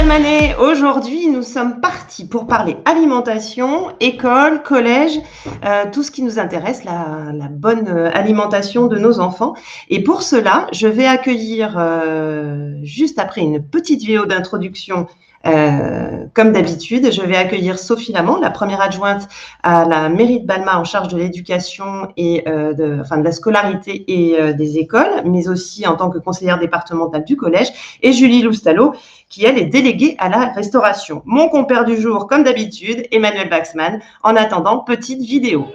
Balmanet, aujourd'hui nous sommes partis pour parler alimentation, école, collège, tout ce qui nous intéresse, la bonne alimentation de nos enfants. Et pour cela, je vais accueillir, juste après une petite vidéo d'introduction, comme d'habitude, je vais accueillir Sophie Lamont, la première adjointe à la mairie de Balma en charge de l'éducation et de la scolarité et des écoles, mais aussi en tant que conseillère départementale du collège, et Julie Loustalot, qui, elle, est déléguée à la restauration. Mon compère du jour, comme d'habitude, Emmanuel Waxman. En attendant, petite vidéo.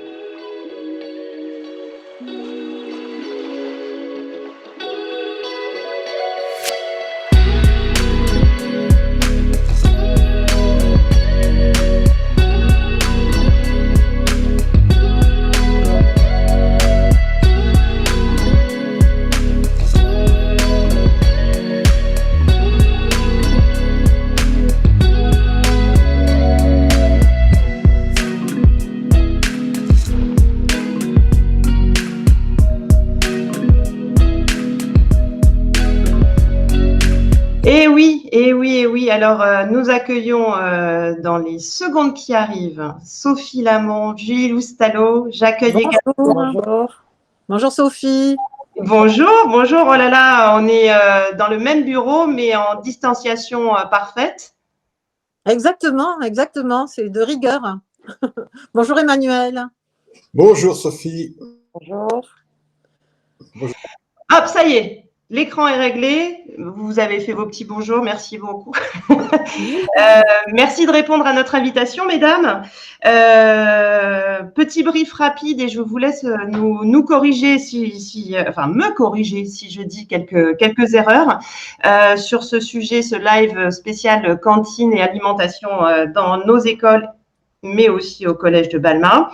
Et oui. Alors, nous accueillons dans les secondes qui arrivent Sophie Lamont, Julie Loustalot. J'accueille également. Bonjour. Bonjour Sophie. Bonjour. Oh là là, on est dans le même bureau, mais en distanciation parfaite. Exactement, c'est de rigueur. Bonjour Emmanuel. Bonjour Sophie. Bonjour. Hop, ça y est. L'écran est réglé, vous avez fait vos petits bonjours, merci beaucoup. Merci de répondre à notre invitation, mesdames. Petit brief rapide et je vous laisse nous corriger, me corriger si je dis quelques erreurs sur ce sujet, ce live spécial cantine et alimentation dans nos écoles, mais aussi au collège de Balma.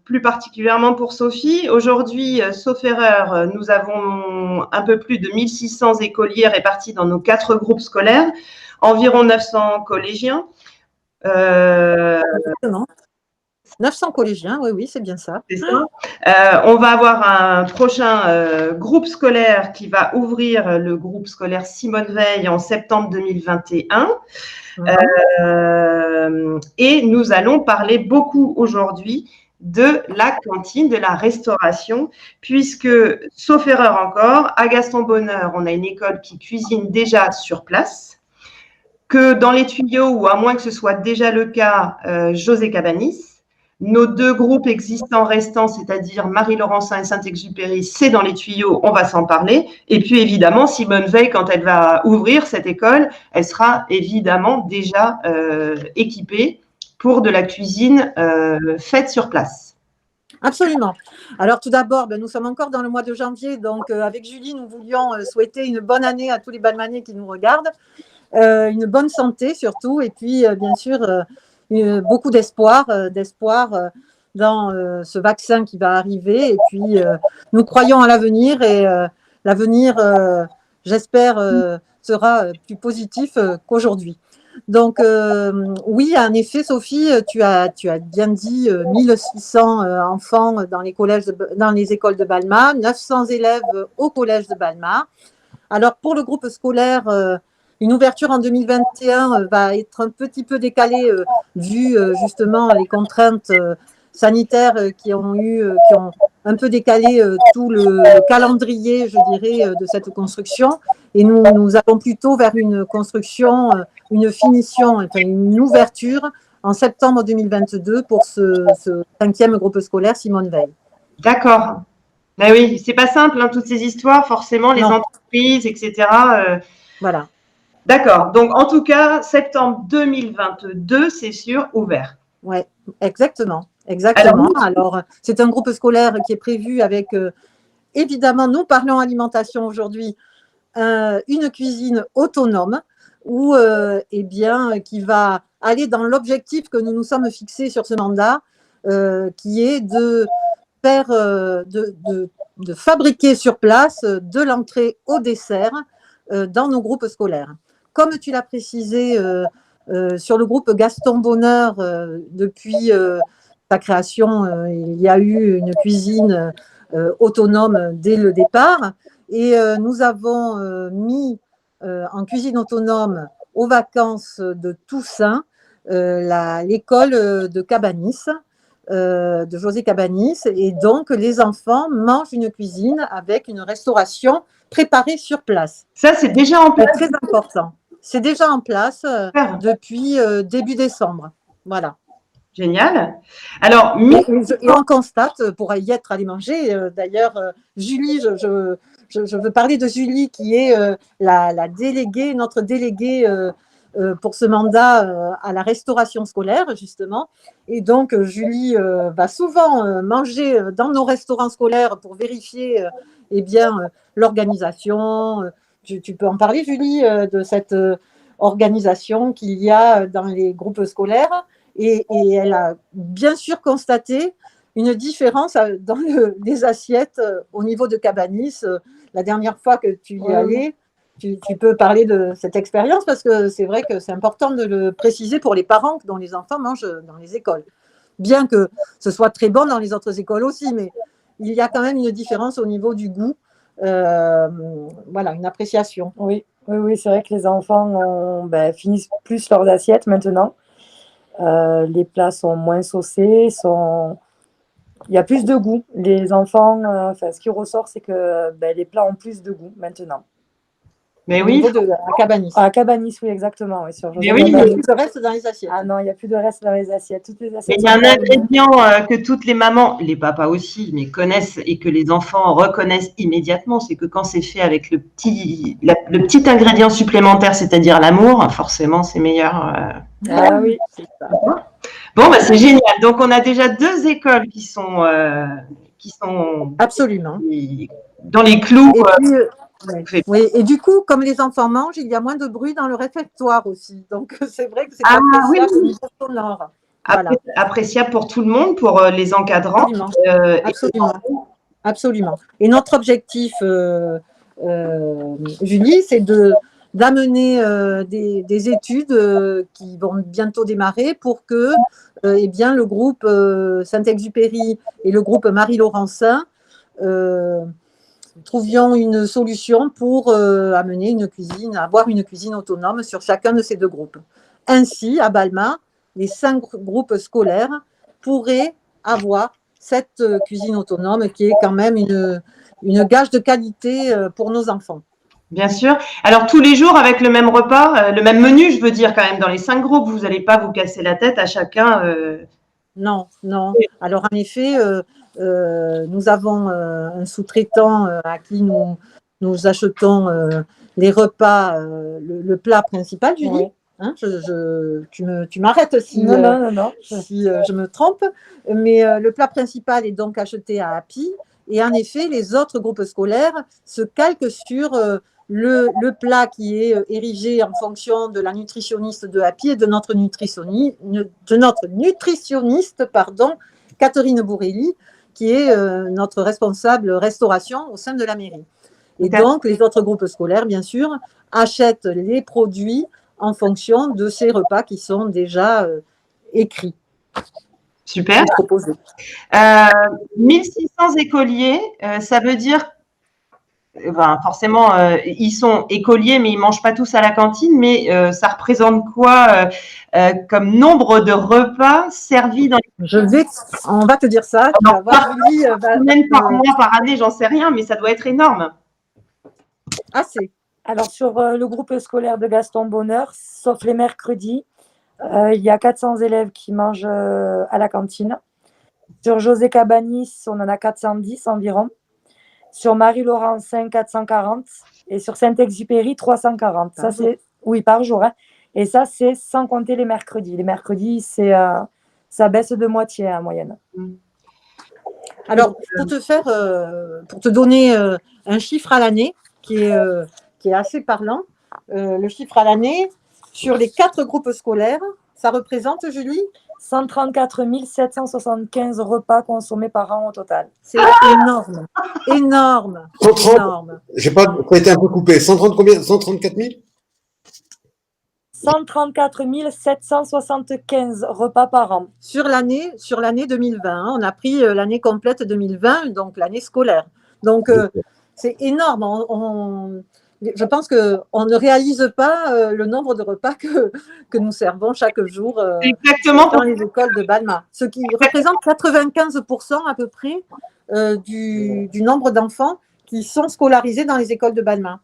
Plus particulièrement pour Sophie. Aujourd'hui, sauf erreur, nous avons un peu plus de 1600 écoliers répartis dans nos 4 groupes scolaires, environ 900 collégiens. 900 collégiens, oui, c'est bien ça. C'est ça. On va avoir un prochain groupe scolaire qui va ouvrir le groupe scolaire Simone Veil en septembre 2021. Et nous allons parler beaucoup aujourd'hui de la cantine, de la restauration, puisque, sauf erreur encore, à Gaston Bonheur, on a une école qui cuisine déjà sur place, que dans les tuyaux, ou à moins que ce soit déjà le cas, José Cabanis. Nos 2 groupes existants restants, c'est-à-dire Marie-Laurencin et Saint-Exupéry, c'est dans les tuyaux, on va s'en parler. Et puis évidemment, Simone Veil, quand elle va ouvrir cette école, elle sera évidemment déjà équipée pour de la cuisine faite sur place. Absolument. Alors tout d'abord, nous sommes encore dans le mois de janvier, donc avec Julie, nous voulions souhaiter une bonne année à tous les Balmanais qui nous regardent, une bonne santé surtout, et puis bien sûr beaucoup d'espoir dans ce vaccin qui va arriver. Et puis, nous croyons à l'avenir et l'avenir, j'espère, sera plus positif qu'aujourd'hui. Donc, oui, en effet, Sophie, tu as bien dit 1600 enfants dans les écoles de Balma, 900 élèves au collège de Balma. Alors, pour le groupe scolaire, une ouverture en 2021 va être un petit peu décalée vu justement les contraintes sanitaires qui ont un peu décalé tout le calendrier, je dirais, de cette construction. Et nous allons plutôt vers une construction, une finition, enfin une ouverture en septembre 2022 pour ce 5e groupe scolaire Simone Veil. D'accord. Ben oui, c'est pas simple, hein, toutes ces histoires, forcément, les entreprises, etc. Voilà. D'accord. Donc, en tout cas, septembre 2022, c'est sûr, ouvert. Oui, exactement. Alors, c'est un groupe scolaire qui est prévu avec, évidemment, nous parlons alimentation aujourd'hui, une cuisine autonome où, qui va aller dans l'objectif que nous nous sommes fixés sur ce mandat, qui est de faire, de fabriquer sur place de l'entrée au dessert dans nos groupes scolaires. Comme tu l'as précisé, sur le groupe Gaston Bonheur, depuis sa création, il y a eu une cuisine autonome dès le départ. Et nous avons mis en cuisine autonome aux vacances de Toussaint l'école de Cabanis, de José Cabanis. Et donc, les enfants mangent une cuisine avec une restauration préparée sur place. Ça, c'est déjà en place. C'est très important. C'est déjà en place depuis début décembre. Voilà. Génial. Alors, et on constate, pour y être allé manger, d'ailleurs, Julie, je veux parler de Julie qui est la déléguée, notre déléguée pour ce mandat à la restauration scolaire, justement. Et donc, Julie va souvent manger dans nos restaurants scolaires pour vérifier eh bien, l'organisation. Tu peux en parler, Julie, de cette organisation qu'il y a dans les groupes scolaires. Et elle a bien sûr constaté une différence dans les assiettes au niveau de Cabanis. La dernière fois que tu y allais, tu peux parler de cette expérience parce que c'est vrai que c'est important de le préciser pour les parents dont les enfants mangent dans les écoles. Bien que ce soit très bon dans les autres écoles aussi, mais il y a quand même une différence au niveau du goût. Voilà, une appréciation. Oui, c'est vrai que les enfants finissent plus leurs assiettes maintenant. Les plats sont moins saucés, il y a plus de goût. Les enfants, ce qui ressort, c'est que les plats ont plus de goût maintenant. Mais oui. À Cabanis. À Cabanis, oui, exactement. Oui, mais oui, il n'y a plus de reste dans les assiettes. Ah non, il n'y a plus de reste dans les assiettes. Toutes les assiettes. Il y a un ingrédient que toutes les mamans, les papas aussi, mais connaissent et que les enfants reconnaissent immédiatement, c'est que quand c'est fait avec le petit ingrédient supplémentaire, c'est-à-dire l'amour, forcément, c'est meilleur. Ah oui, c'est ça. Bon, c'est génial. Donc, on a déjà 2 écoles qui sont absolument dans les clous. Oui, et du coup, comme les enfants mangent, il y a moins de bruit dans le réfectoire aussi. Donc, c'est vrai que c'est appréciable au niveau sonore. Voilà. Appréciable pour tout le monde, pour les encadrants. Absolument. Et notre objectif, Julie, c'est d'amener des études qui vont bientôt démarrer pour que le groupe Saint-Exupéry et le groupe Marie-Laurencin trouvions une solution pour avoir une cuisine autonome sur chacun de ces 2 groupes. Ainsi, à Balma, les 5 groupes scolaires pourraient avoir cette cuisine autonome qui est quand même une gage de qualité pour nos enfants. Bien sûr. Alors, tous les jours avec le même repas, le même menu, je veux dire, quand même, dans les 5 groupes, vous n'allez pas vous casser la tête à chacun. Non. Alors, en effet, nous avons un sous-traitant à qui nous achetons les repas, le plat principal, Julie. Oui. Hein, tu m'arrêtes si, si je me trompe, mais le plat principal est donc acheté à Happy et en effet, les autres groupes scolaires se calquent sur le plat qui est érigé en fonction de la nutritionniste de Happy et de notre nutritionniste, Catherine Bourrelli, qui est notre responsable restauration au sein de la mairie. Et donc, les autres groupes scolaires, bien sûr, achètent les produits en fonction de ces repas qui sont déjà écrits. Super. 1600 écoliers, ça veut dire, forcément, ils sont écoliers, mais ils ne mangent pas tous à la cantine, mais ça représente quoi comme nombre de repas servis dans les... On va te dire ça. Même par mois, par année, j'en sais rien, mais ça doit être énorme. Assez. Alors, sur le groupe scolaire de Gaston Bonheur, sauf les mercredis, il y a 400 élèves qui mangent à la cantine. Sur José Cabanis, on en a 410 environ. Sur Marie-Laurencin, 440. Et sur Saint-Exupéry, 340. Ça, c'est... Oui, par jour. Hein. Et ça, c'est sans compter les mercredis. Les mercredis, ça baisse de moitié en moyenne. Alors, pour te donner un chiffre à l'année qui est assez parlant, le chiffre à l'année, sur les 4 groupes scolaires, ça représente, Julie, 134 775 repas consommés par an au total. C'est énorme. Énorme. 130, énorme. J'ai pas, ça a été un peu coupé. 130 combien? 134 000 134 775 repas par an. Sur l'année 2020. Hein, on a pris l'année complète 2020, donc l'année scolaire. Donc, c'est énorme. je pense qu'on ne réalise pas le nombre de repas que nous servons chaque jour Exactement. dans les écoles de Balma, ce qui représente 95% à peu près du nombre d'enfants qui sont scolarisés dans les écoles de Balma.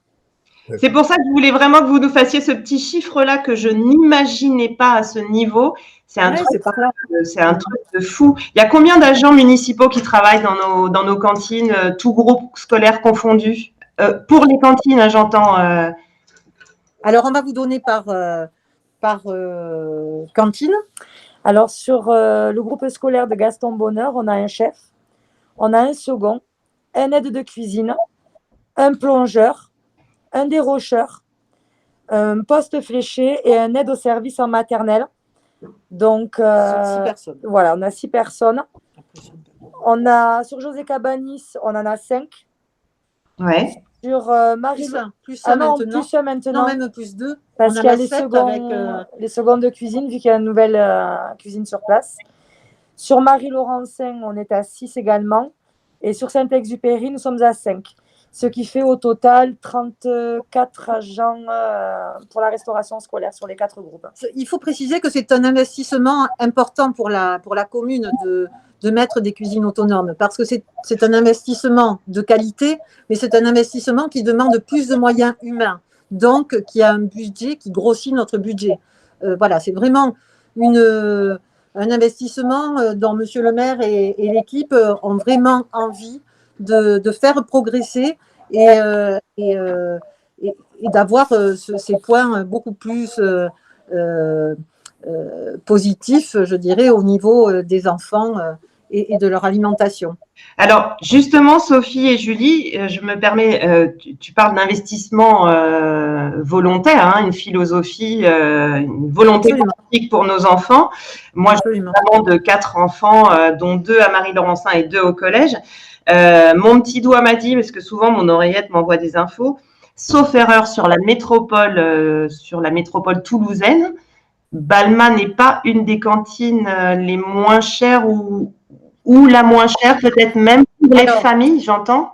C'est pour ça que je voulais vraiment que vous nous fassiez ce petit chiffre-là que je n'imaginais pas à ce niveau. C'est un, un truc de fou. Il y a combien d'agents municipaux qui travaillent dans nos cantines, tout groupe scolaire confondu? Pour les cantines, j'entends. Alors, on va vous donner par cantine. Alors, sur le groupe scolaire de Gaston Bonheur, on a un chef, on a un second, un aide de cuisine, un plongeur, un dérocheur, un poste fléché et un aide au service en maternelle. Donc, 6 personnes. Voilà, on a 6 personnes. On a, sur José Cabanis, on en a 5. Ouais. Sur Marie... Plus un maintenant. Plus un maintenant. Non, même plus 2. Parce qu'il y a les secondes de cuisine, vu qu'il y a une nouvelle cuisine sur place. Sur Marie-Laurencin, on est à 6 également. Et sur Saint-Exupéry, nous sommes à 5. Ce qui fait au total 34 agents pour la restauration scolaire sur les 4 groupes. Il faut préciser que c'est un investissement important pour la commune de mettre des cuisines autonomes, parce que c'est un investissement de qualité, mais c'est un investissement qui demande plus de moyens humains, donc qui a un budget qui grossit notre budget. Voilà, c'est vraiment un investissement dont Monsieur le maire et l'équipe ont vraiment envie de faire progresser et d'avoir ces points beaucoup plus positifs, je dirais, au niveau des enfants et de leur alimentation. Alors, justement, Sophie et Julie, je me permets, tu parles d'investissement volontaire, hein, une philosophie, une volonté politique pour nos enfants. Moi, j'ai maman de 4 enfants, dont 2 à Marie-Laurencin et 2 au collège. Mon petit doigt m'a dit, parce que souvent mon oreillette m'envoie des infos, sauf erreur sur la métropole toulousaine, Balma n'est pas une des cantines les moins chères ou la moins chère, peut-être même pour les familles, j'entends.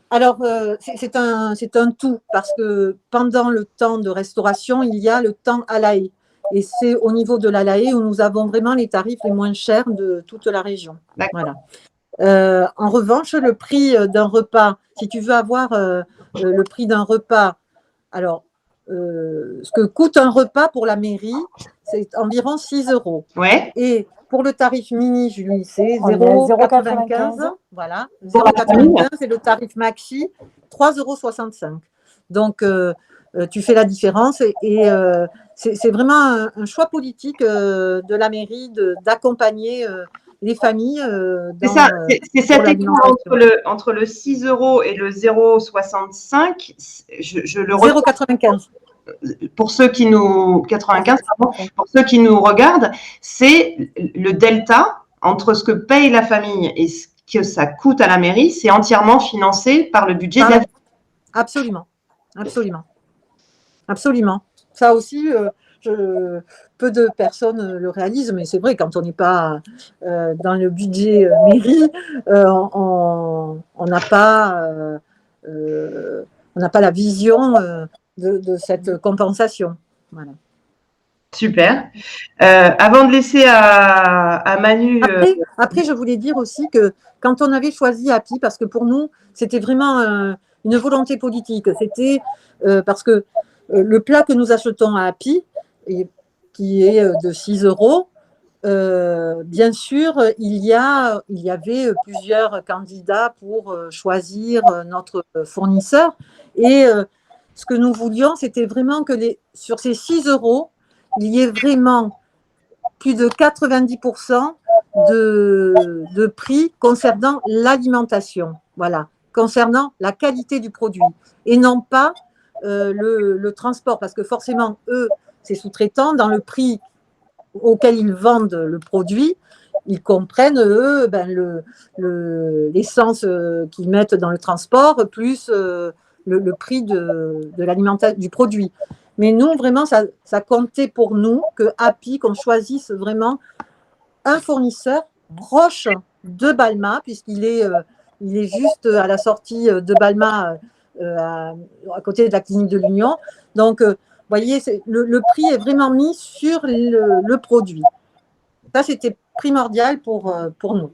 Alors, c'est un tout, parce que pendant le temps de restauration, il y a le temps à la haie. Et c'est au niveau de la Lahaye où nous avons vraiment les tarifs les moins chers de toute la région. Voilà. En revanche, le prix d'un repas, si tu veux avoir le prix d'un repas, alors, ce que coûte un repas pour la mairie, c'est environ 6 €. Ouais. Et pour le tarif mini, Julie, c'est 0,95 €. Voilà, 0,95 € et le tarif maxi, 3,65 €. Donc, tu fais la différence et c'est vraiment un choix politique de la mairie d'accompagner les familles. C'est ça, c'est cet écart entre le 6 € et le 0,65 €. Je le 0,95 €. Pour ceux qui nous 95, pardon, pour ceux qui nous regardent, c'est le delta entre ce que paye la famille et ce que ça coûte à la mairie, c'est entièrement financé par le budget de la famille. Absolument, absolument, absolument. Ça aussi, peu de personnes le réalisent, mais c'est vrai, quand on n'est pas dans le budget mairie, on n'a pas la vision de cette compensation. Voilà. Super. Avant de laisser à Manu… Après, je voulais dire aussi que quand on avait choisi API, parce que pour nous, c'était vraiment une volonté politique, c'était parce que le plat que nous achetons à API, qui est de 6 €, bien sûr, il y avait plusieurs candidats pour choisir notre fournisseur. Et ce que nous voulions, c'était vraiment que sur ces 6 €, il y ait vraiment plus de 90% de prix concernant l'alimentation, voilà, concernant la qualité du produit, et non pas le transport, parce que forcément, eux, c'est sous-traitant, dans le prix auquel ils vendent le produit, ils comprennent, eux, l'essence qu'ils mettent dans le transport, plus le prix du produit. Mais nous, vraiment, ça comptait pour nous que API, qu'on choisisse vraiment un fournisseur proche de Balma, puisqu'il est juste à la sortie de Balma, à côté de la clinique de l'Union. Donc, vous voyez, le prix est vraiment mis sur le produit. Ça, c'était primordial pour nous.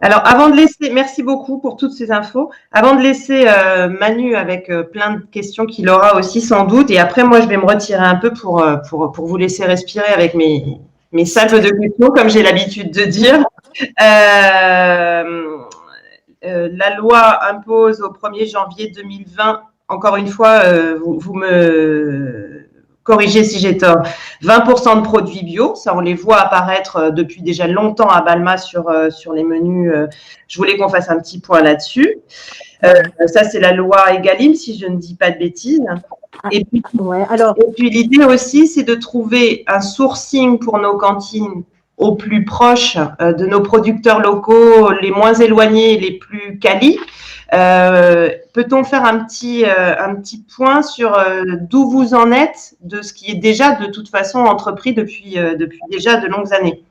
Alors, avant de laisser, merci beaucoup pour toutes ces infos. Avant de laisser Manu avec plein de questions qu'il aura aussi sans doute, et après, moi, je vais me retirer un peu pour vous laisser respirer avec mes salves de questions, comme j'ai l'habitude de dire. La loi impose au 1er janvier 2020, encore une fois, vous me corrigez si j'ai tort, 20% de produits bio, ça on les voit apparaître depuis déjà longtemps à Balma sur les menus. Je voulais qu'on fasse un petit point là-dessus. Ça c'est la loi Egalim, si je ne dis pas de bêtises. Et puis l'idée aussi, c'est de trouver un sourcing pour nos cantines au plus proche de nos producteurs locaux, les moins éloignés, les plus qualis. Peut-on faire un petit point sur d'où vous en êtes de ce qui est déjà de toute façon entrepris depuis déjà de longues années?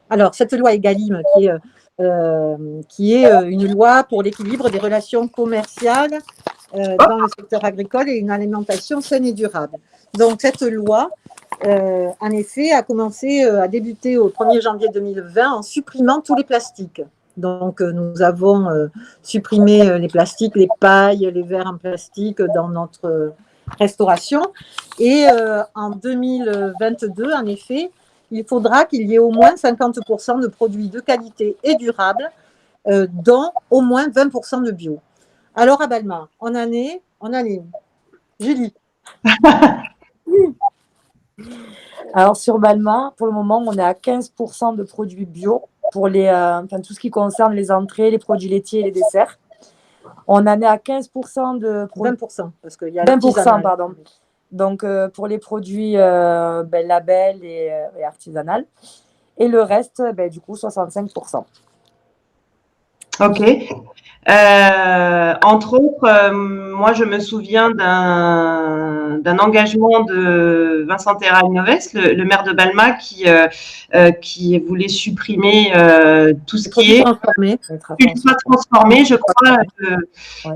Alors, cette loi Egalim qui est une loi pour l'équilibre des relations commerciales dans le secteur agricole et une alimentation saine et durable. Donc, cette loi, en effet, a commencé à débuter au 1er janvier 2020 en supprimant tous les plastiques. Donc, nous avons supprimé les plastiques, les pailles, les verres en plastique dans notre restauration. Et en 2022, en effet, il faudra qu'il y ait au moins 50% de produits de qualité et durables, dont au moins 20% de bio. Alors, à Balma, on en est où? Julie. Alors, sur Balma, pour le moment, on est à 15% de produits bio pour tout ce qui concerne les entrées, les produits laitiers et les desserts. On en est à 15% de… 20%, parce qu'il y a 20%, pardon. Donc, pour les produits label et artisanal. Et le reste, du coup, 65%. Ok. Entre autres, moi, je me souviens d'un engagement de Vincent Terra-Noves, le maire de Balma, qui voulait supprimer tout ce qui est ultra transformé, je crois.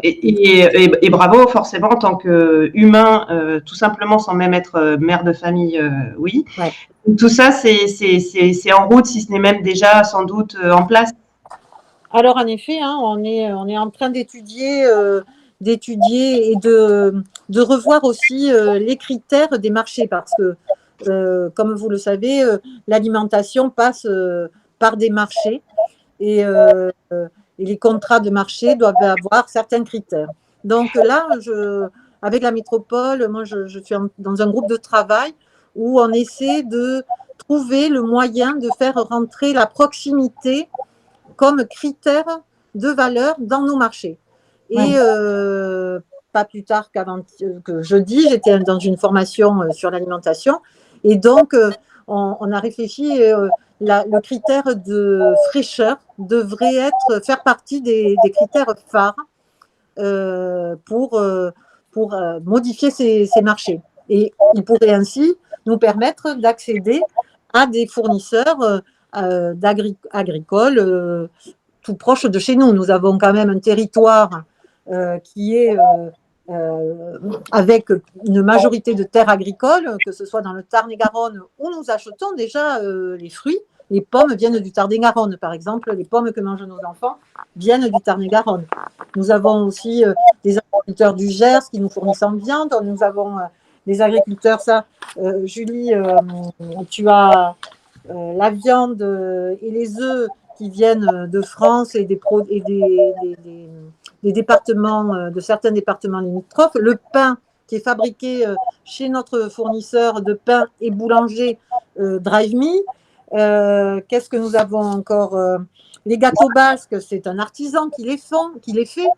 Et bravo, forcément, en tant qu'humain, tout simplement, sans même être mère de famille, oui. Ouais. Tout ça, c'est en route, si ce n'est même déjà sans doute en place. Alors, en effet, on est en train d'étudier et de revoir aussi les critères des marchés parce que, comme vous le savez, l'alimentation passe par des marchés et les contrats de marché doivent avoir certains critères. Donc là, avec la métropole, moi, je suis dans un groupe de travail où on essaie de trouver le moyen de faire rentrer la proximité comme critère de valeur dans nos marchés. Et pas plus tard que jeudi, j'étais dans une formation sur l'alimentation. Et donc, on a réfléchi, le critère de fraîcheur devrait faire partie des critères phares pour modifier ces marchés. Et il pourrait ainsi nous permettre d'accéder à des fournisseurs agricoles tout proche de chez nous. Nous avons quand même un territoire qui est avec une majorité de terres agricoles, que ce soit dans le Tarn-et-Garonne où nous achetons déjà les fruits. Les pommes viennent du Tarn-et-Garonne, par exemple. Les pommes que mangent nos enfants viennent du Tarn-et-Garonne. Nous avons aussi des agriculteurs du Gers qui nous fournissent en viande. Nous avons des agriculteurs, Julie, tu as la viande et les œufs qui viennent de France et des départements, de certains départements limitrophes. Le pain qui est fabriqué chez notre fournisseur de pain et boulanger Drive Me. Qu'est-ce que nous avons encore? Les gâteaux basques, c'est un artisan qui les fait.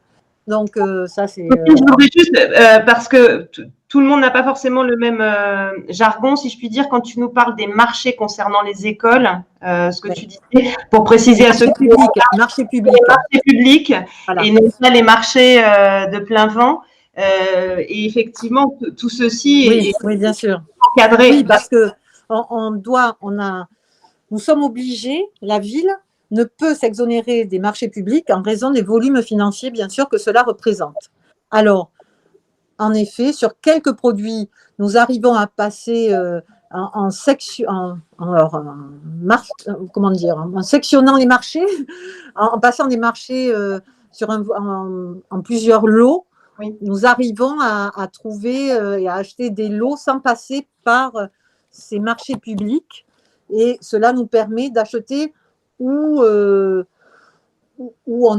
Donc, ça, c'est… Je voudrais juste, parce que tout le monde n'a pas forcément le même jargon, si je puis dire, quand tu nous parles des marchés concernant les écoles, ce que tu disais, pour préciser à ceux qui… Marché public. Voilà. Et non pas les marchés de plein vent. Et effectivement, tout ceci est bien sûr encadré. Oui, parce que nous sommes obligés, la ville, ne peut s'exonérer des marchés publics en raison des volumes financiers, bien sûr, que cela représente. Alors, en effet, sur quelques produits, nous arrivons à passer en sectionnant les marchés, en passant des marchés en plusieurs lots. Oui. Nous arrivons à trouver et à acheter des lots sans passer par ces marchés publics. Et cela nous permet d'acheter où on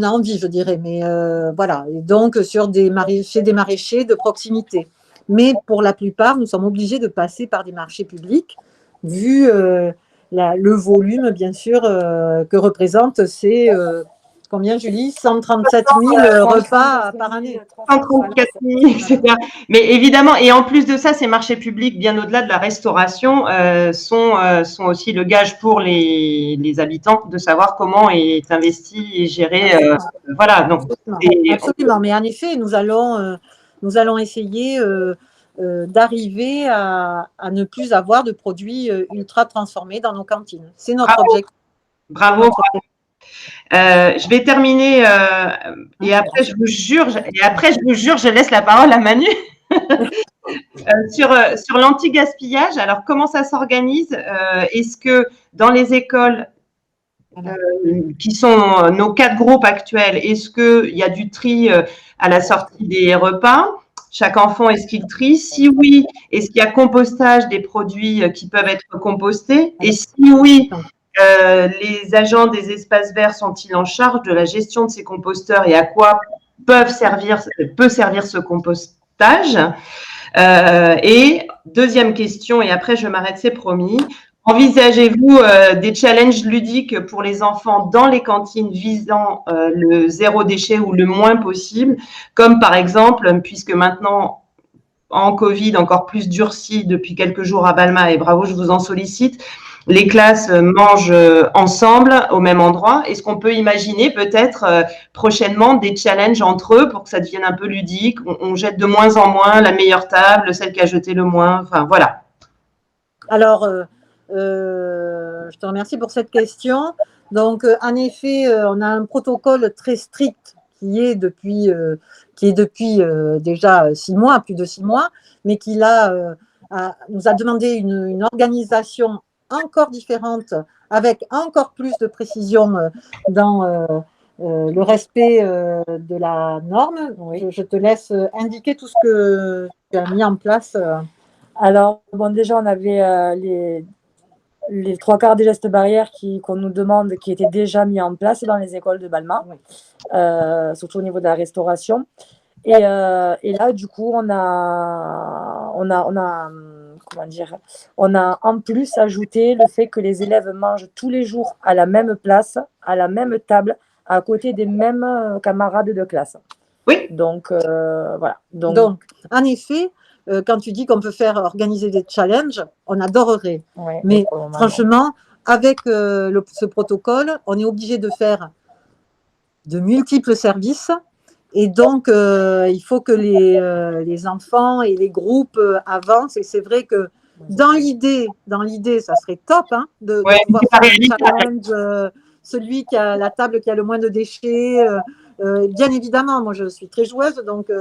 a envie, je dirais. Mais voilà, et donc chez des maraîchers de proximité. Mais pour la plupart, nous sommes obligés de passer par des marchés publics, vu le volume, bien sûr, que représente ces, combien, Julie? 137 000 repas par année. 134 000, etc. Mais évidemment, et en plus de ça, ces marchés publics, bien au-delà de la restauration, sont aussi le gage pour les habitants de savoir comment est investi et géré. Voilà. Donc, absolument. Mais en effet, nous allons essayer d'arriver à ne plus avoir de produits ultra transformés dans nos cantines. C'est notre objectif. Bravo. Je vais terminer et après je vous jure, je laisse la parole à Manu. Sur l'anti-gaspillage, alors comment ça s'organise? Est-ce que dans les écoles qui sont nos 4 groupes actuels, est-ce qu'il y a du tri à la sortie des repas? Chaque enfant, est-ce qu'il trie? Si oui, est-ce qu'il y a compostage des produits qui peuvent être compostés? Et si oui, les agents des espaces verts sont-ils en charge de la gestion de ces composteurs et à quoi peut servir ce compostage? Et deuxième question, et après je m'arrête, c'est promis. Envisagez-vous des challenges ludiques pour les enfants dans les cantines visant le zéro déchet ou le moins possible, comme par exemple, puisque maintenant en Covid encore plus durci depuis quelques jours à Balma, et bravo, je vous en sollicite, les classes mangent ensemble au même endroit. Est-ce qu'on peut imaginer peut-être prochainement des challenges entre eux pour que ça devienne un peu ludique? On jette de moins en moins la meilleure table, celle qui a jeté le moins. Enfin, voilà. Alors, je te remercie pour cette question. Donc, en effet, on a un protocole très strict qui est depuis déjà 6 mois, plus de 6 mois, mais qui nous a demandé une organisation encore différente, avec encore plus de précision dans le respect de la norme. Oui. Je te laisse indiquer tout ce que tu as mis en place. Alors, bon, déjà, on avait les 3/4 des gestes barrières qu'on nous demande, qui étaient déjà mis en place dans les écoles de Balma, oui. Surtout au niveau de la restauration. Et là, du coup, on a en plus ajouté le fait que les élèves mangent tous les jours à la même place, à la même table, à côté des mêmes camarades de classe. Oui. Donc, voilà. Donc, en effet, quand tu dis qu'on peut faire organiser des challenges, on adorerait. Oui, mais franchement, avec ce protocole, on est obligé de faire de multiples services. Et donc, il faut que les enfants et les groupes avancent. Et c'est vrai que dans l'idée, ça serait top de pouvoir faire un challenge. Celui qui a la table qui a le moins de déchets. Bien évidemment, moi, je suis très joueuse, donc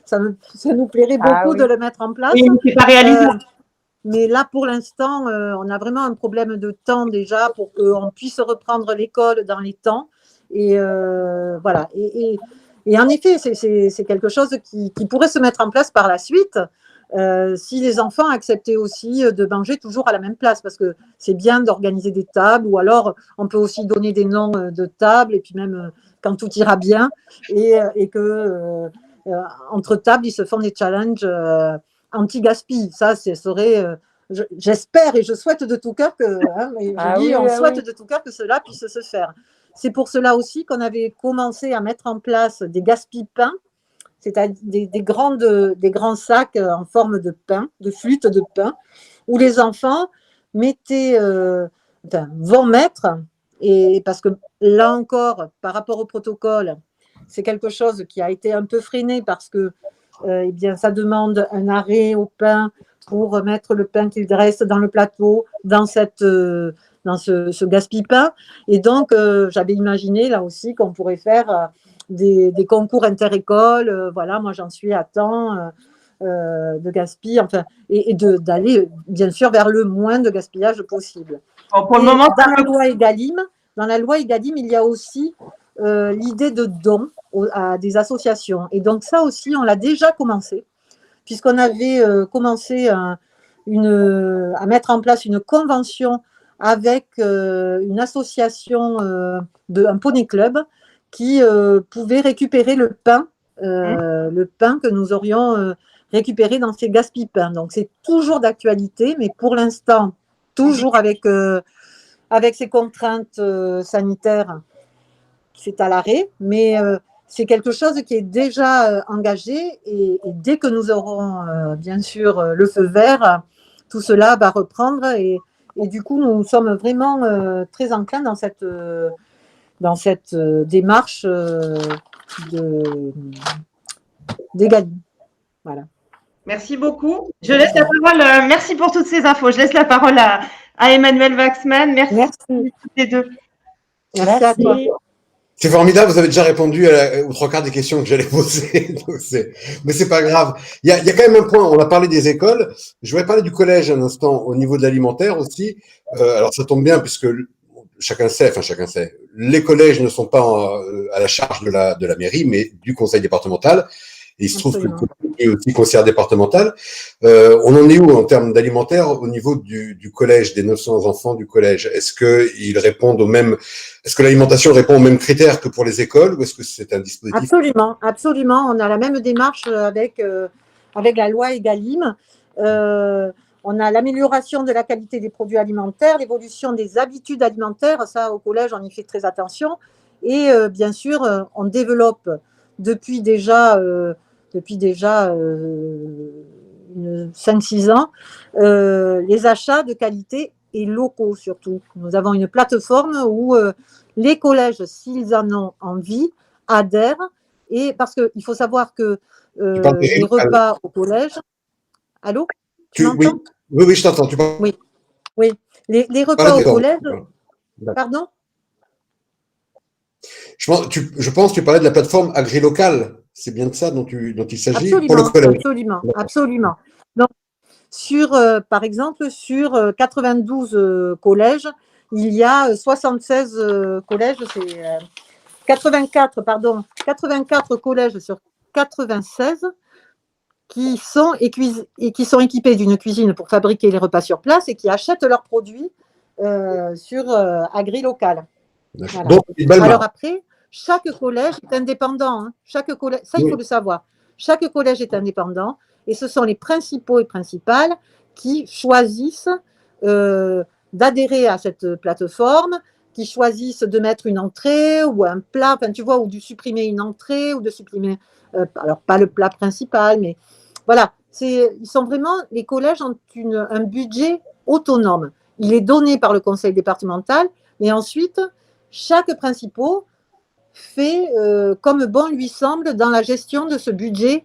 ça nous plairait beaucoup de le mettre en place. Oui, c'est pas réalisable. Mais là, pour l'instant, on a vraiment un problème de temps déjà pour qu'on puisse reprendre l'école dans les temps. Et voilà. Et en effet, c'est quelque chose qui pourrait se mettre en place par la suite si les enfants acceptaient aussi de manger toujours à la même place, parce que c'est bien d'organiser des tables, ou alors on peut aussi donner des noms de tables, et puis même quand tout ira bien, et que entre tables, ils se font des challenges anti-gaspi. Ça, ce serait... j'espère et je souhaite de tout cœur que, on souhaite de tout cœur que cela puisse se faire. C'est pour cela aussi qu'on avait commencé à mettre en place des gaspi-pains, c'est-à-dire des grands sacs en forme de pain, de flûte de pain, où les enfants vont mettre, et parce que là encore, par rapport au protocole, c'est quelque chose qui a été un peu freiné parce que eh bien, ça demande un arrêt au pain pour mettre le pain qu'ils dressent dans le plateau, dans cette dans ce gaspille-pain. Et donc, j'avais imaginé là aussi qu'on pourrait faire des concours inter-écoles. Voilà, moi j'en suis à temps de gaspille, enfin, et d'aller bien sûr vers le moins de gaspillage possible. Bon, pour le Et moment, dans la loi Egalim, il y a aussi l'idée de dons à des associations. Et donc ça aussi, on l'a déjà commencé, puisqu'on avait commencé à mettre en place une convention avec une association un poney club qui pouvait récupérer le pain que nous aurions récupéré dans ces gaspille-pains. Donc c'est toujours d'actualité, mais pour l'instant, toujours avec ces contraintes sanitaires, c'est à l'arrêt, mais c'est quelque chose qui est déjà engagé et dès que nous aurons bien sûr le feu vert, tout cela va reprendre et du coup nous sommes vraiment très enclins dans cette démarche d'Egalim. Voilà. Merci beaucoup. Je laisse la parole. Merci pour toutes ces infos. Je laisse la parole à Emmanuel Waxman. Merci toutes les deux. Merci à toi. C'est formidable, vous avez déjà répondu aux 3/4 des questions que j'allais poser, mais c'est pas grave. Il y a quand même un point, on a parlé des écoles, je voudrais parler du collège un instant, au niveau de l'alimentaire aussi. Alors ça tombe bien puisque chacun sait, les collèges ne sont pas à la charge de la mairie, mais du conseil départemental. Et il se trouve que le collège est aussi conseillère départementale. On en est où en termes d'alimentaire au niveau du collège, des 900 enfants du collège? Est-ce qu'ils répondent est-ce que l'alimentation répond aux mêmes critères que pour les écoles ou est-ce que c'est un dispositif? Absolument, absolument. On a la même démarche avec la loi Egalim. On a l'amélioration de la qualité des produits alimentaires, l'évolution des habitudes alimentaires. Ça, au collège, on y fait très attention. Et bien sûr, on développe depuis déjà 5-6 ans les achats de qualité et locaux surtout. Nous avons une plateforme où les collèges, s'ils en ont envie, adhèrent. Et parce qu'il faut savoir que les repas au collège… Allô? Tu m'entends? Oui, je t'entends. Oui. Les repas au collège… Pardon? Je pense que tu parlais de la plateforme AgriLocal. C'est bien de ça dont il s'agit pour le collège. Absolument. Donc, par exemple, sur 92 collèges, il y a 76 collèges, 84 collèges sur 96 qui sont équipés d'une cuisine pour fabriquer les repas sur place et qui achètent leurs produits sur AgriLocal. Voilà. Donc, alors après, chaque collège est indépendant. Hein. Ça, il faut le savoir. Chaque collège est indépendant et ce sont les principaux et principales qui choisissent d'adhérer à cette plateforme, qui choisissent de mettre une entrée ou un plat, ou de supprimer une entrée ou de supprimer, alors pas le plat principal, mais voilà. Les collèges ont un budget autonome. Il est donné par le conseil départemental, mais ensuite, chaque principal fait comme bon lui semble dans la gestion de ce budget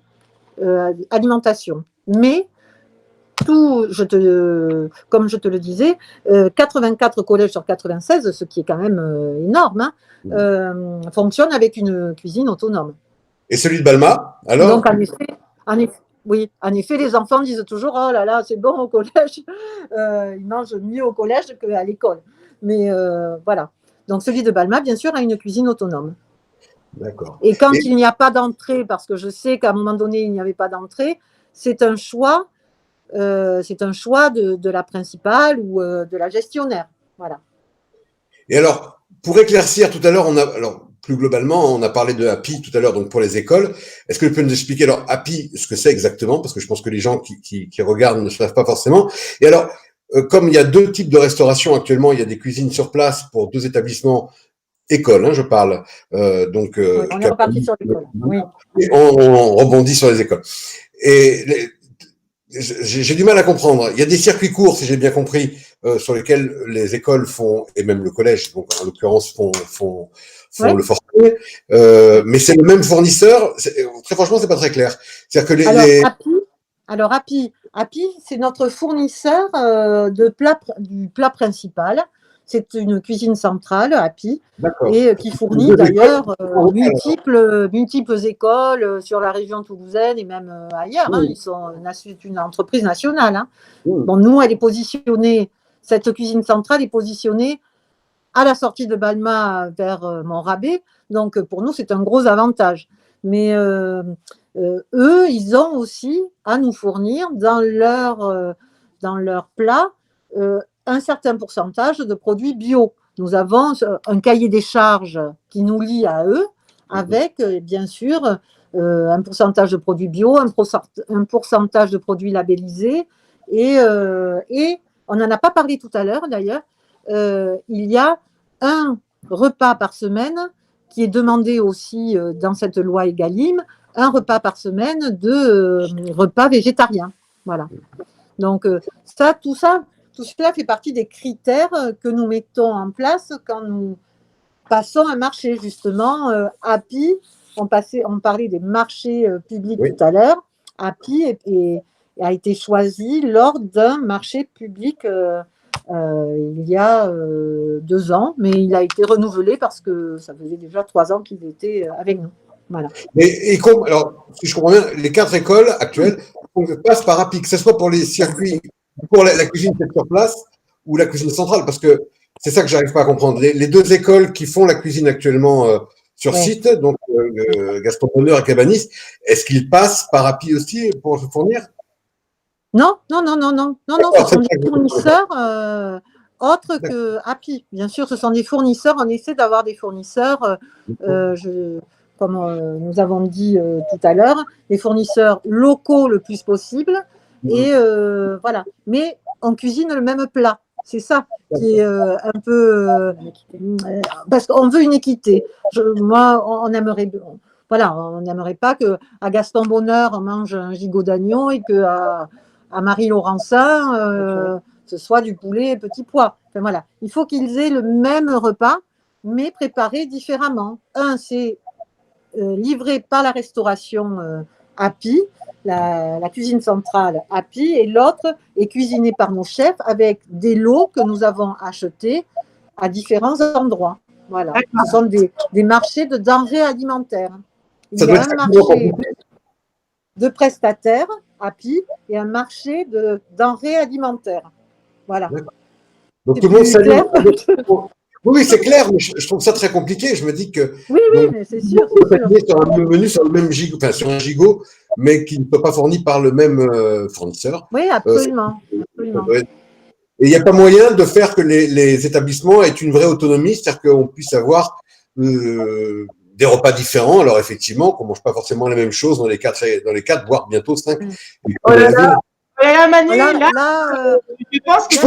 alimentation. Mais comme je te le disais, 84 collèges sur 96, ce qui est quand même énorme, fonctionnent avec une cuisine autonome. Et celui de Balma, alors? Donc, en effet, les enfants disent toujours « Oh là là, c'est bon au collège ». Ils mangent mieux au collège qu'à l'école. Mais voilà. Donc, celui de Balma, bien sûr, a une cuisine autonome. D'accord. Et quand il n'y a pas d'entrée, parce que je sais qu'à un moment donné, il n'y avait pas d'entrée, c'est un choix de la principale ou de la gestionnaire. Voilà. Et alors, pour éclaircir, tout à l'heure, plus globalement, on a parlé de Happy tout à l'heure, donc pour les écoles. Est-ce que tu peux nous expliquer alors Happy, ce que c'est exactement? Parce que je pense que les gens qui regardent ne savent pas forcément. Et alors, comme il y a 2 types de restauration actuellement, il y a des cuisines sur place pour 2 établissements écoles, je parle. On est reparti sur l'école. Oui. Et on rebondit sur les écoles. Et j'ai du mal à comprendre. Il y a des circuits courts, si j'ai bien compris, sur lesquels les écoles font, et même le collège, donc en l'occurrence font le forfait. Mais c'est le même fournisseur. Très franchement, c'est pas très clair. C'est-à-dire que Happy, c'est notre fournisseur du plat principal. c'est une cuisine centrale, Happy, D'accord. et qui fournit d'ailleurs multiples écoles sur la région toulousaine et même ailleurs. Hein. C'est une entreprise nationale. Hein. Bon, nous, cette cuisine centrale est positionnée à la sortie de Balma vers Montrabé. Donc, pour nous, c'est un gros avantage. Mais eux, ils ont aussi à nous fournir dans leur plat un certain pourcentage de produits bio. Nous avons un cahier des charges qui nous lie à eux avec, bien sûr, un pourcentage de produits bio, un pourcentage de produits labellisés. Et on n'en a pas parlé tout à l'heure, d'ailleurs, il y a un repas par semaine qui est demandé aussi dans cette loi Egalim, un repas par semaine de repas végétariens. Voilà. Donc, tout cela fait partie des critères que nous mettons en place quand nous passons un marché. Justement, Happy, on parlait des marchés publics tout à l'heure. Happy a été choisi lors d'un marché public il y a 2 ans, mais il a été renouvelé parce que ça faisait déjà 3 ans qu'il était avec nous. Voilà. Alors, si je comprends bien, les 4 écoles actuelles passent par Happy, que ce soit pour les circuits, pour la cuisine faite sur place ou la cuisine centrale, parce que c'est ça que j'arrive pas à comprendre. Les 2 écoles qui font la cuisine actuellement sur site, donc Gaston Bonheur et Cabanis, est-ce qu'ils passent par Happy aussi pour se fournir? Non, ce sont des fournisseurs autres que Happy. Bien sûr, ce sont des fournisseurs. On essaie d'avoir des fournisseurs, comme nous avons dit tout à l'heure, des fournisseurs locaux le plus possible. Et voilà. Mais on cuisine le même plat. C'est ça qui est un peu… parce qu'on veut une équité. Moi, on aimerait… Voilà, on n'aimerait pas qu'à Gaston Bonheur, on mange un gigot d'agneau et qu'à Marie Laurencin, ce soit du poulet petit pois. Enfin, voilà. Il faut qu'ils aient le même repas, mais préparé différemment. Un, c'est livré par la restauration Happy, la cuisine centrale Happy, et l'autre est cuisiné par nos chefs avec des lots que nous avons achetés à différents endroits. Voilà. Ce sont des marchés de denrées alimentaires. Il y a un marché de prestataires Happy et un marché de denrées alimentaires. Voilà. Donc tout le monde salue. Oui, c'est clair, mais je trouve ça très compliqué. Je me dis que. Oui, mais c'est sûr. On peut payer sur un même menu, sur le même gigot, enfin sur un gigot, mais qui ne peut pas fourni par le même fournisseur. Oui, absolument. Et il n'y a pas moyen de faire que les établissements aient une vraie autonomie, c'est-à-dire qu'on puisse avoir des repas différents. Alors effectivement, qu'on ne mange pas forcément les mêmes choses dans les 4, voire bientôt 5. Oh là là, Manu, je pense que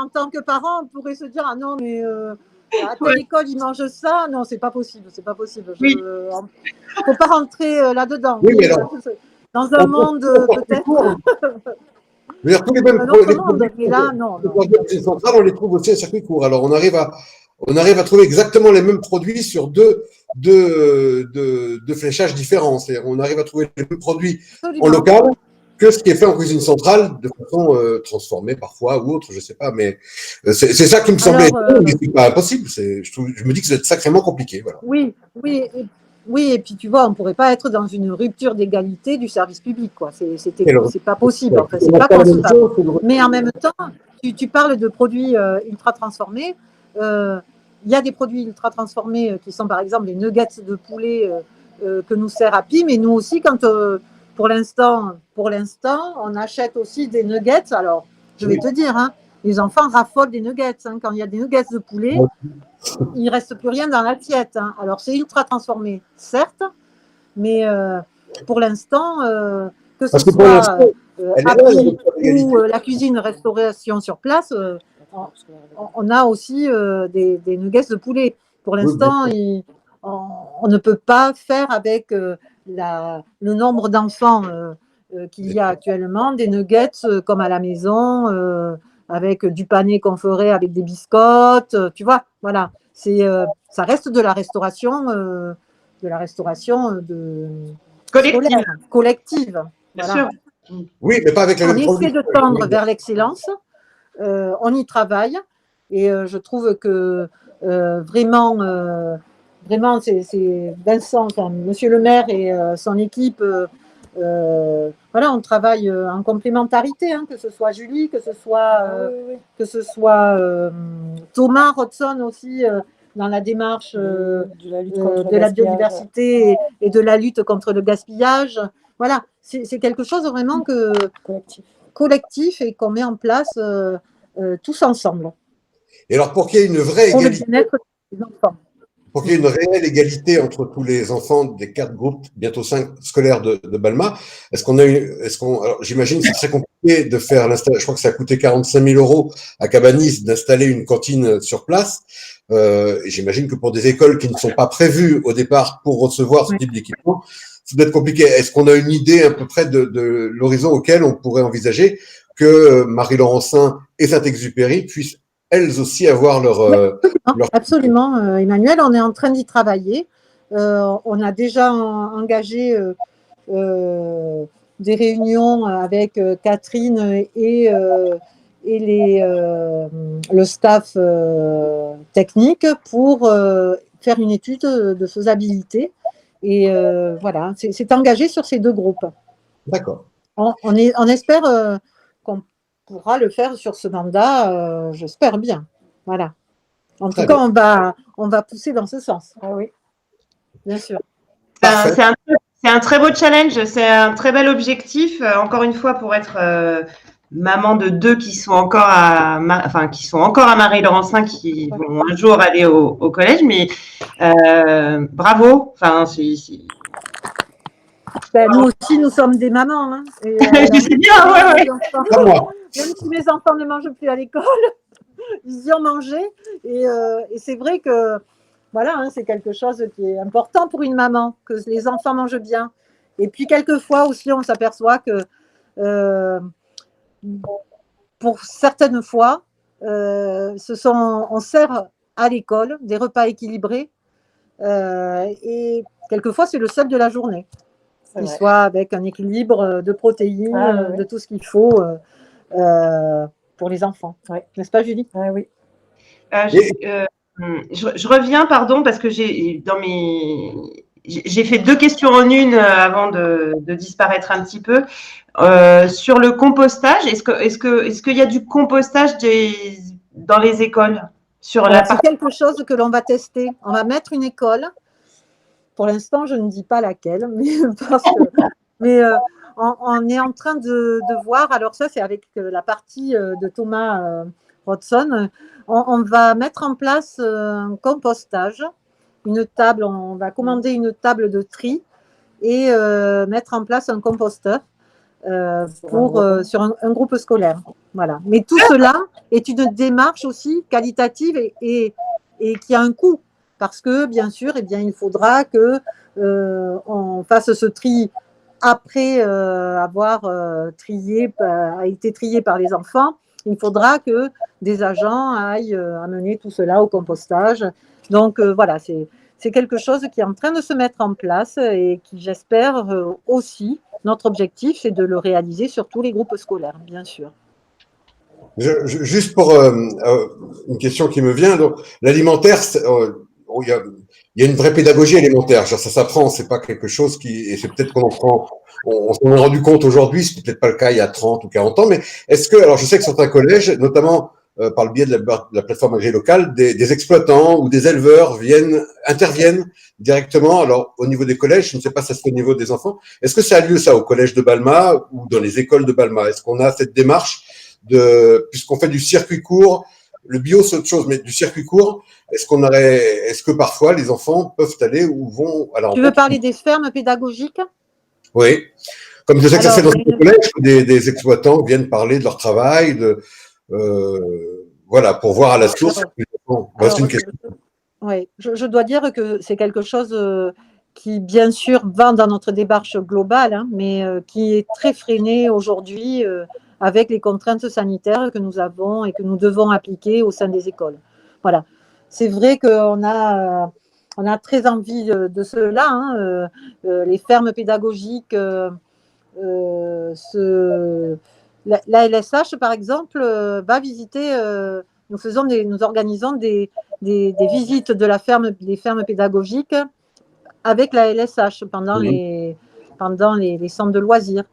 en tant que parent, on pourrait se dire ah non mais à telle école ils mangent ça, non c'est pas possible. Oui. Faut pas rentrer là-dedans. Oui, mais alors, dans un monde peut-être. Je veux dire, tous les mêmes mais là, non. Centrale, on les trouve aussi à circuit court. Alors, on arrive à trouver exactement les mêmes produits sur deux fléchages différents. C'est-à-dire, on arrive à trouver les mêmes produits en local que ce qui est fait en cuisine centrale de façon transformée parfois ou autre, je sais pas. Mais c'est ça qui me semblait étonnant, mais c'est pas impossible. Je me dis que c'est sacrément compliqué. Voilà. Oui, et puis tu vois, on ne pourrait pas être dans une rupture d'égalité du service public, quoi. C'est pas possible, en fait, c'est pas concevable. Mais en même temps, tu parles de produits ultra transformés. Il y a des produits ultra transformés qui sont par exemple les nuggets de poulet que nous sert Happy, mais nous aussi, quand pour l'instant, on achète aussi des nuggets. Alors, je vais te dire, hein, les enfants raffolent des nuggets. Hein. Quand il y a des nuggets de poulet, il ne reste plus rien dans l'assiette. Hein. Alors, c'est ultra transformé, certes, mais pour l'instant, que ce soit Happy ou la cuisine restauration sur place, on a aussi des nuggets de poulet. Pour l'instant, on ne peut pas faire avec le nombre d'enfants qu'il y a actuellement, des nuggets comme à la maison, avec du pané qu'on ferait avec des biscottes, tu vois, voilà. Ça reste de la restauration collective. Bien voilà. sûr. Oui, mais pas avec la même On essaie de tendre vers l'excellence, on y travaille et je trouve que vraiment, c'est Vincent, enfin, Monsieur le maire et son équipe, voilà, on travaille en complémentarité, hein, que ce soit Julie, que ce soit Thomas Rodson aussi dans la démarche de la lutte contre de la biodiversité et de la lutte contre le gaspillage. Voilà, c'est quelque chose vraiment collectif et qu'on met en place tous ensemble Et alors, pour qu'il y ait une vraie pour le égalité, bien-être des enfants. pour qu'il y ait une réelle égalité entre tous les enfants des 4 groupes, bientôt 5 scolaires de Balma, alors j'imagine que c'est très compliqué de faire l'installation. Je crois que ça a coûté 45 000 € à Cabanis d'installer une cantine sur place. Et j'imagine que pour des écoles qui ne sont pas prévues au départ pour recevoir ce type d'équipement, ça doit être compliqué. Est-ce qu'on a une idée à peu près de l'horizon auquel on pourrait envisager que Marie-Laurencin et Saint-Exupéry puissent elles aussi avoir Absolument, Emmanuel, on est en train d'y travailler. On a déjà engagé des réunions avec Catherine et le staff technique pour faire une étude de faisabilité. Et voilà, c'est engagé sur ces 2 groupes. D'accord. On espère qu'on pourra le faire sur ce mandat, j'espère bien. Voilà. En tout cas, on va pousser dans ce sens. Ah oui, bien sûr. C'est un très beau challenge, c'est un très bel objectif. Encore une fois, pour être maman de 2 qui sont encore à Marie-Laurencin, qui vont un jour aller au collège, mais bravo. Enfin, nous aussi, nous sommes des mamans. Hein, et, c'est bien, ouais. Même si mes enfants ne mangent plus à l'école, ils y ont mangé. Et c'est vrai que voilà, hein, c'est quelque chose qui est important pour une maman, que les enfants mangent bien. Et puis, quelquefois aussi, on s'aperçoit que pour certaines fois, on sert à l'école des repas équilibrés et quelquefois, c'est le seul de la journée. Qu'il soit avec un équilibre de protéines, de tout ce qu'il faut pour les enfants. N'est-ce pas, Julie? Oui. Je reviens, pardon, parce que j'ai fait 2 questions en une avant de disparaître un petit peu. Sur le compostage, est-ce qu'il y a du compostage dans les écoles c'est quelque chose que l'on va tester. On va mettre une école. Pour l'instant, je ne dis pas laquelle, mais on est en train de voir. Alors ça, c'est avec la partie de Thomas Rodson. On va mettre en place un compostage, une table. On va commander une table de tri et mettre en place un composteur sur un groupe scolaire. Voilà. Mais tout cela est une démarche aussi qualitative et qui a un coût. Parce que, bien sûr, il faudra qu'on fasse ce tri après avoir été trié par les enfants. Il faudra que des agents aillent amener tout cela au compostage. Donc, voilà, c'est quelque chose qui est en train de se mettre en place et qui, j'espère, aussi, notre objectif, c'est de le réaliser sur tous les groupes scolaires, bien sûr. Juste pour une question qui me vient, donc l'alimentaire, il y a une vraie pédagogie alimentaire. Genre, ça s'apprend, c'est pas quelque chose et c'est peut-être qu'on s'en est rendu compte aujourd'hui, c'est peut-être pas le cas il y a 30 ou 40 ans, mais alors je sais que certains collèges, notamment par le biais de la plateforme AgriLocal, des exploitants ou des éleveurs interviennent directement. Alors, au niveau des collèges, je ne sais pas si c'est au niveau des enfants. Est-ce que ça a lieu, ça, au collège de Balma ou dans les écoles de Balma? Est-ce qu'on a cette démarche puisqu'on fait du circuit court, le bio c'est autre chose, mais du circuit court, est-ce que parfois les enfants peuvent aller ou vont à la rencontre? Tu veux parler des fermes pédagogiques? Oui. Comme je sais que ça se fait dans les collèges, des exploitants viennent parler de leur travail, voilà, pour voir à la source. C'est une question. Oui, je dois dire que c'est quelque chose qui, bien sûr, va dans notre démarche globale, hein, mais qui est très freiné aujourd'hui avec les contraintes sanitaires que nous avons et que nous devons appliquer au sein des écoles. Voilà. C'est vrai qu'on a très envie de cela. Hein, les fermes pédagogiques la LSH, par exemple, va visiter, nous organisons des visites de des fermes pédagogiques avec la LSH pendant les centres de loisirs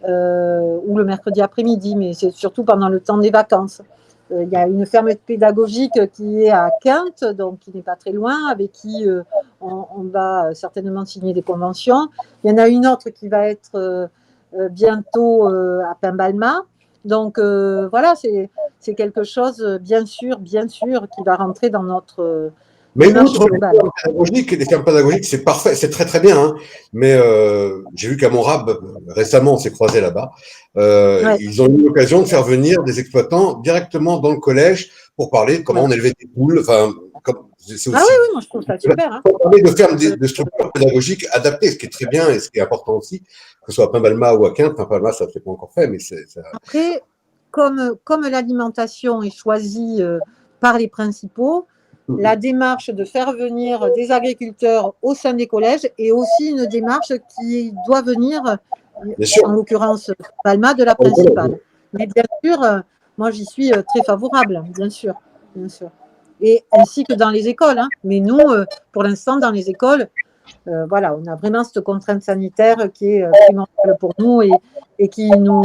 ou le mercredi après-midi, mais c'est surtout pendant le temps des vacances. Il y a une ferme pédagogique qui est à Quinte, donc qui n'est pas très loin, avec qui on va certainement signer des conventions. Il y en a une autre qui va être bientôt à Pimbalma. Donc voilà, c'est quelque chose, bien sûr, qui va rentrer dans notre Mais démarche outre globale. les fermes pédagogiques, c'est parfait, c'est très très bien. Hein. Mais j'ai vu qu'à Montrab, récemment, on s'est croisés là-bas. Ouais. Ils ont eu l'occasion de faire venir des exploitants directement dans le collège pour parler de comment on élevait des poules. Enfin, c'est aussi. Ah oui, oui, moi je trouve ça super. Hein. Pour parler de fermes de structures pédagogiques adaptées, ce qui est très bien et ce qui est important aussi, que ce soit à Pimbalma ou à Quinte. Pimbalma, ça ne s'est pas encore fait, mais ça. Après, comme l'alimentation est choisie par les principaux, la démarche de faire venir des agriculteurs au sein des collèges est aussi une démarche qui doit venir, en l'occurrence Palma, de la principale. Mais bien sûr, moi j'y suis très favorable, bien sûr. Et ainsi que dans les écoles. Hein. Mais nous, pour l'instant, dans les écoles, voilà, on a vraiment cette contrainte sanitaire qui est primordiale pour nous et qui nous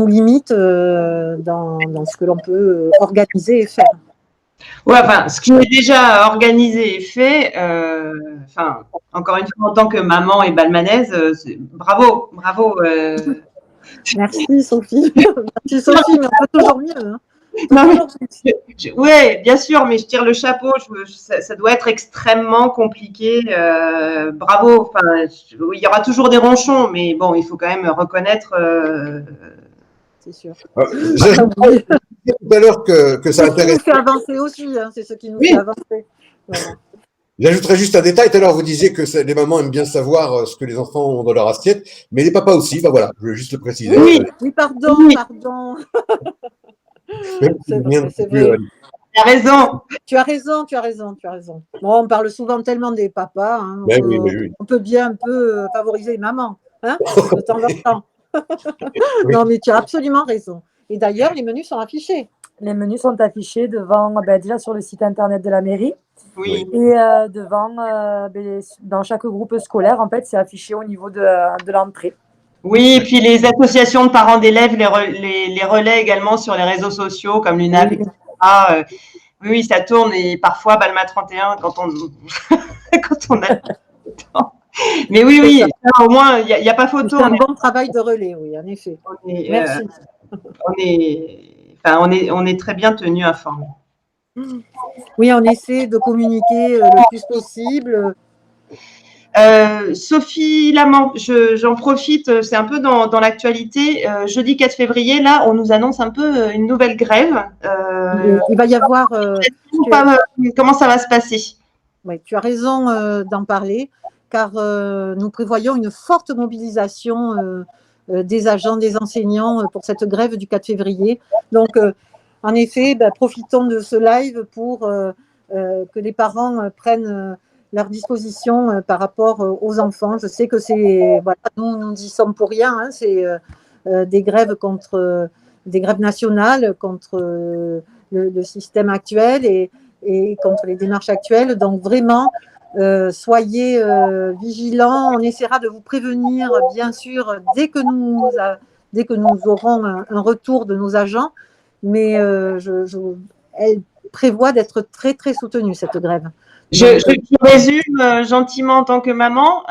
limite dans ce que l'on peut organiser et faire. Ouais, enfin, ce qui est déjà organisé et fait, enfin, encore une fois, en tant que maman et balmanaise, bravo. Merci Sophie. Merci Sophie, mais on peut toujours mieux. Hein. Oui, bien sûr, mais je tire le chapeau. Ça doit être extrêmement compliqué. Bravo. Enfin, il y aura toujours des ronchons, mais bon, il faut quand même reconnaître. C'est sûr. J'ai dit tout à l'heure que ça intéresse. C'est ce qui nous fait avancer aussi. Hein. C'est ce qui nous fait avancer. Voilà. J'ajouterais juste un détail. Tout à l'heure, vous disiez que les mamans aiment bien savoir ce que les enfants ont dans leur assiette, mais les papas aussi. Ben voilà, je veux juste le préciser. Oui, pardon. C'est vrai. Tu as raison. Tu as raison. Bon, on parle souvent tellement des papas. Hein, oui. On peut bien un peu favoriser les mamans, hein, de temps en temps. Non, mais tu as absolument raison. Et d'ailleurs, les menus sont affichés. Les menus sont affichés devant, déjà sur le site internet de la mairie. Oui. Et devant, dans chaque groupe scolaire, en fait, c'est affiché au niveau de l'entrée. Oui, et puis les associations de parents d'élèves les relaient également sur les réseaux sociaux comme l'UNAP, etc. Oui, ça tourne et parfois Balma 31 quand on a le temps. Mais oui, au moins, il n'y a pas photo. C'est un bon travail de relais, oui, en effet. Merci. On est très bien tenus informés. Oui, on essaie de communiquer le plus possible. Sophie Lamant, j'en profite, c'est un peu dans l'actualité. Jeudi 4 février, là, on nous annonce un peu une nouvelle grève. Il va y avoir… comment ça va se passer? Oui, tu as raison d'en parler, car nous prévoyons une forte mobilisation des agents, des enseignants pour cette grève du 4 février. Donc, en effet, profitons de ce live pour que les parents prennent leur disposition par rapport aux enfants. Je sais que c'est… Voilà, nous n'y sommes pour rien. Hein, c'est des grèves des grèves nationales contre le système actuel et contre les démarches actuelles. Donc, vraiment… soyez vigilants, on essaiera de vous prévenir, bien sûr, dès que nous aurons un retour de nos agents, mais elle prévoit d'être très, très soutenue, cette grève. Je résume gentiment en tant que maman.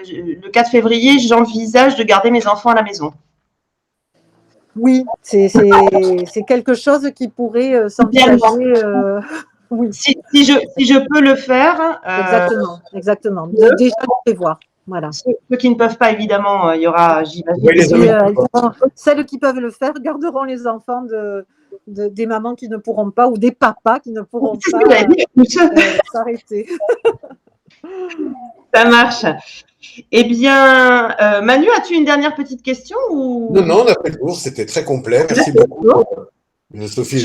Le 4 février, j'envisage de garder mes enfants à la maison. Oui, c'est quelque chose qui pourrait s'envisager… Oui. Si je peux le faire. Exactement. Déjà le prévoir. Voilà. Ceux qui ne peuvent pas, évidemment, il y aura, j'imagine. Celles qui peuvent le faire garderont les enfants des mamans qui ne pourront pas ou des papas qui ne pourront pas s'arrêter. Ça marche. Eh bien, Manu, as-tu une dernière petite question ou… Non, on a fait le tour, c'était très complet. Merci beaucoup. Sophie,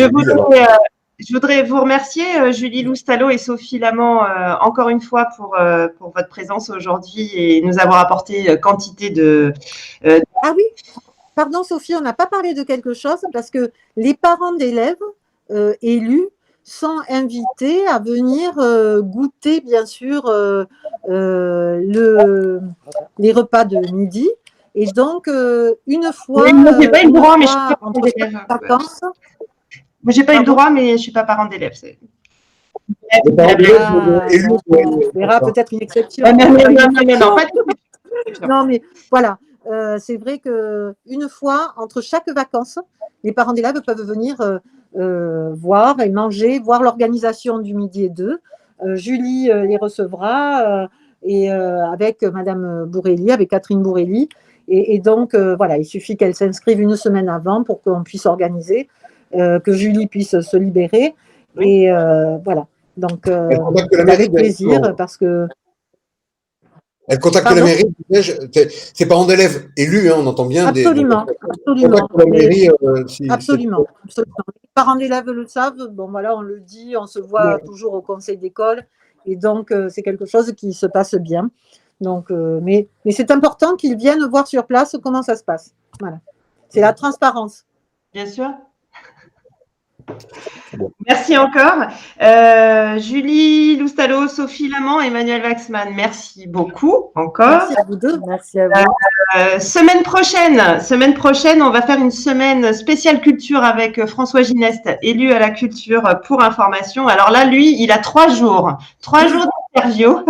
je voudrais vous remercier, Julie Loustalot et Sophie Lamant, encore une fois pour votre présence aujourd'hui et nous avoir apporté quantité de… Ah oui. pardon Sophie, on n'a pas parlé de quelque chose parce que les parents d'élèves élus sont invités à venir goûter, bien sûr, les repas de midi. Et donc, une fois, Oui, moi, j'ai pas eu le droit, mais je suis pas entre parent chaque d'élève. vacances, Moi, j'ai pas eu le Pardon droit, mais je suis pas parent d'élève. Les parents d'élèves élus, on verra peut-être une exception. Non, non, Pas une non, non, non, exception. non, pas de Non, mais voilà, c'est vrai qu'une fois, entre chaque vacances, les parents d'élèves peuvent venir voir et manger, voir l'organisation du midi et deux. Julie les recevra et avec Madame Bourrelli, avec Catherine Bourrelli. Et donc, voilà, il suffit qu'elle s'inscrive une semaine avant pour qu'on puisse organiser, que Julie puisse se libérer. Oui. Et voilà, donc Elle contacte la mairie avec plaisir directement. parce que… Elle contacte Pardon la mairie du collège. C'est parents d'élèves élus, hein, on entend bien. Absolument, absolument. Contacte la mairie. Absolument, absolument. Les parents d'élèves le savent. Bon, voilà, on le dit, on se voit toujours au conseil d'école. Et donc, c'est quelque chose qui se passe bien. Donc, mais c'est important qu'ils viennent voir sur place comment ça se passe. Voilà. C'est la transparence. Bien sûr. Merci encore. Julie Loustalo, Sophie Lamant, Emmanuel Waxman, merci beaucoup encore. Merci à vous deux. Merci à vous. Semaine prochaine, on va faire une semaine spéciale culture avec François Gineste, élu à la culture pour information. Alors là, lui, il a 3 jours d'interview.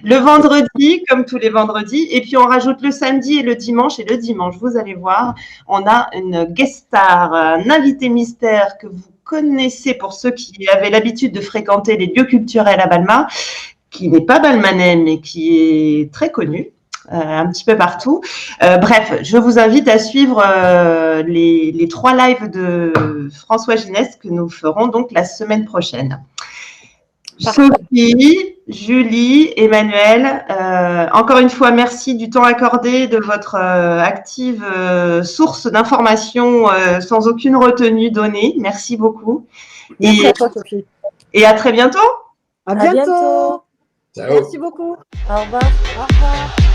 Le vendredi, comme tous les vendredis, et puis on rajoute le samedi et le dimanche. Et le dimanche, vous allez voir, on a une guest star, un invité mystère que vous connaissez pour ceux qui avaient l'habitude de fréquenter les lieux culturels à Balma, qui n'est pas balmanais, mais qui est très connu. Un petit peu partout. Bref, je vous invite à suivre les 3 lives de François Gineste que nous ferons donc la semaine prochaine. Sophie, Julie, Emmanuel, encore une fois, merci du temps accordé, de votre active source d'informations sans aucune retenue donnée. Merci beaucoup. Merci à toi, Sophie. Et à très bientôt. À bientôt. Ciao. Merci beaucoup. Au revoir. Au revoir.